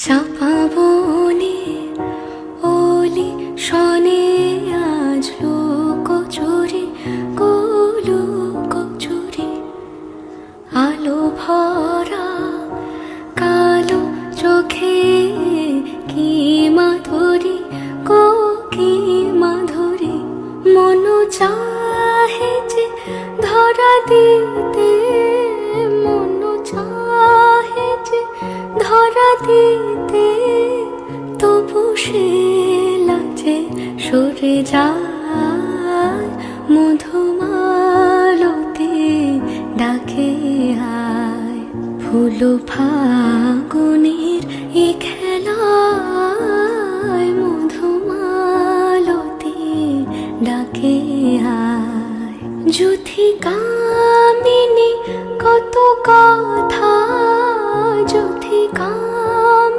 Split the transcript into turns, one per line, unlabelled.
চাপা বনে ওলি শনে আজ লোকচুরি কচুরি আলো ভরা কালো চোখে কি মাধুরী কি মাধুরী মন চাহে যে ধরা দিতে মন চাহে যে ধরা দিতে তবু সে লাজে সরে যায় মধুমালতি ডাকে আয় ফুল